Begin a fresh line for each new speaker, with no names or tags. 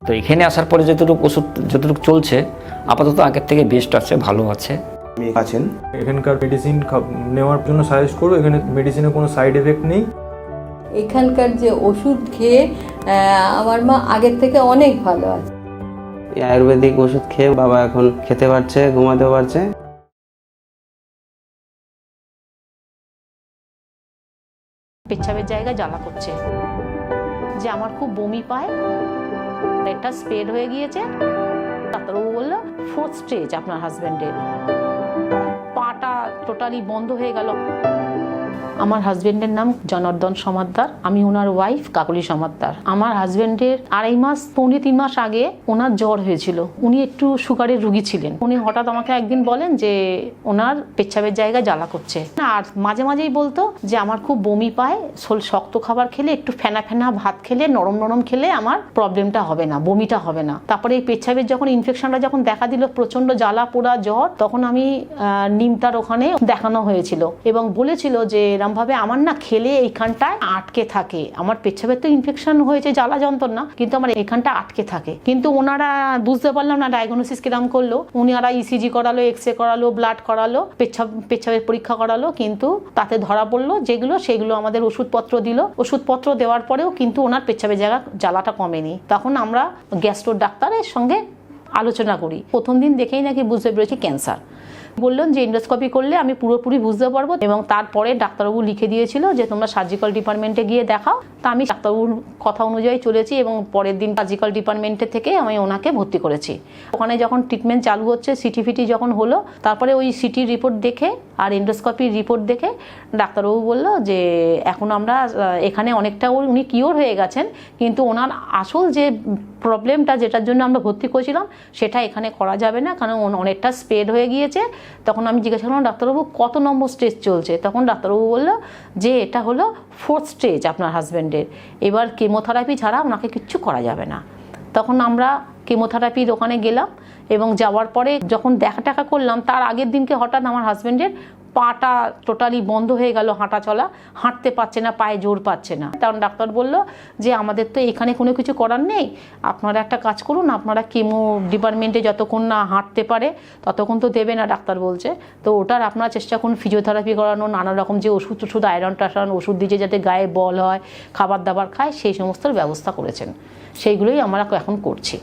তো এখানে আসার পরে যতটুকু ওষুধ যতটুকু চলছে আপাতত আগের থেকে বেস্ট আছে, ভালো আছে।
আছেন
এখানকার মেডিসিন নেওয়ার জন্য সাজেস্ট করবো। এখানে মেডিসিনের কোনো সাইড এফেক্ট নেই।
এখানকার যে ওষুধ খেয়ে আমার মা আগের থেকে অনেক ভালো আছে।
এই আয়ুর্বেদিক ওষুধ খেয়ে বাবা এখন খেতে পারছে, ঘুমাতেও পারছে।
পেচ্ছাবের জায়গায় জ্বালা করছে, যে আমার খুব বমি পায়, এটা স্প্রেড হয়ে গিয়েছে। ডাক্তারবাবু বললো 4th স্টেজ আপনার হাজবেন্ডের, পাটা টোটালি বন্ধ হয়ে গেল। আমার হাজবেন্ডের নাম জনার্দন সমাদ্দার, আমি ওনার ওয়াইফ কাকলি সমাদ্দার। আমার হাজবেন্ডের 2.5 মাস পৌনে 3 মাস আগে ওনার জ্বর হয়েছিল। উনি একটু সুগারের রুগী ছিলেন। উনি হঠাৎ আমাকে একদিন বলেন যে ওনার পেচ্ছাবের জায়গায় জ্বালা করছে, আর মাঝে মাঝেই বলতো যে আমার খুব বমি পায়, শক্ত খাবার খেলে, একটু ফেনা ফেনা ভাত খেলে, নরম নরম খেলে আমার প্রবলেমটা হবে না, বমিটা হবে না। তারপরে এই পেচ্ছাবের যখন ইনফেকশনটা যখন দেখা দিল, প্রচন্ড জ্বালা পোড়া জ্বর, তখন আমি নিমতার ওখানে দেখানো হয়েছিল এবং বলেছিল যে ভাবে আমার না খেলে এইখানটায় আটকে থাকে, আমার পেচ্ছাবের তো ইনফেকশন হয়েছে, জ্বালা যন্ত্রণা, কিন্তু আমার এখানটা আটকে থাকে। কিন্তু ওনারা বুঝতে পারলাম না ডায়াগনোসিস কিরম করলো। উনারা ইসিজি করালো, এক্সরে করালো, ব্লাড করালো, পেচ্ছাবের পরীক্ষা করালো, কিন্তু তাতে ধরা পড়লো যেগুলো সেগুলো আমাদের ওষুধপত্র দিল। ওষুধপত্র দেওয়ার পরেও কিন্তু ওনার পেচ্ছাবের জায়গা জ্বালাটা কমেনি। তখন আমরা গ্যাস্ট্রোর ডাক্তারের সঙ্গে আলোচনা করি। প্রথম দিন দেখেই নাকি বুঝতে পেরেছি ক্যান্সার। বললেন যে এন্ডোস্কোপি করলে আমি পুরোপুরি বুঝতে পারবো, এবং তারপরে ডাক্তারবাবু লিখে দিয়েছিল যে তোমরা সার্জিক্যাল ডিপার্টমেন্টে গিয়ে দেখাও। তা আমি ডাক্তারবাবুর কথা অনুযায়ী চলেছি এবং পরের দিন সার্জিক্যাল ডিপার্টমেন্টে থেকে আমি ওনাকে ভর্তি করেছি। ওখানে যখন ট্রিটমেন্ট চালু হচ্ছে, সিটি ফিটি যখন হলো, তারপরে ওই সিটির রিপোর্ট দেখে আর এন্ডোস্কোপির রিপোর্ট দেখে ডাক্তারবাবু বললো যে এখন আমরা এখানে অনেকটা উনি কিওর হয়ে গেছেন, কিন্তু ওনার আসল যে প্রবলেমটা যেটার জন্য আমরা ভর্তি করেছিলাম সেটা এখানে করা যাবে না, কারণ অনেকটা স্প্রেড হয়ে গিয়েছে। তখন আমি জিজ্ঞাসা করলাম ডাক্তারবাবু কত নম্বর স্টেজ চলছে, তখন ডাক্তারবাবু বললো যে এটা হলো 4th স্টেজ আপনার হাজব্যান্ডের, এবার কেমোথেরাপি ছাড়া ওনাকে কিচ্ছু করা যাবে না। তখন আমরা কেমোথেরাপির ওখানে গেলাম এবং যাওয়ার পরে যখন দেখা টাকা করলাম, তার আগের দিনকে হঠাৎ আমার হাজব্যান্ডের পাটা টোটালি বন্ধ হয়ে গেল, হাঁটা চলা, হাঁটতে পারছে না, পায়ে জোর পাচ্ছে না। তখন ডাক্তার বলল যে আমাদের তো এখানে কোনো কিছু করার নেই, আপনারা একটা কাজ করুন, আপনারা কেমো ডিপার্টমেন্টে যতক্ষণ না হাঁটতে পারে ততক্ষণ তো দেবে না ডাক্তার বলছে, তো ওটার আপনারা চেষ্টা করুন ফিজিওথেরাপি করানো, নানা রকম যে ওষুধ টষুধ আয়রন টায়রন ওষুধ দিয়েছে যাতে গায়ে বল হয়, খাবার দাবার খায়, সেই সমস্ত ব্যবস্থা করেছেন। সেইগুলোই আমরা এখন করছি।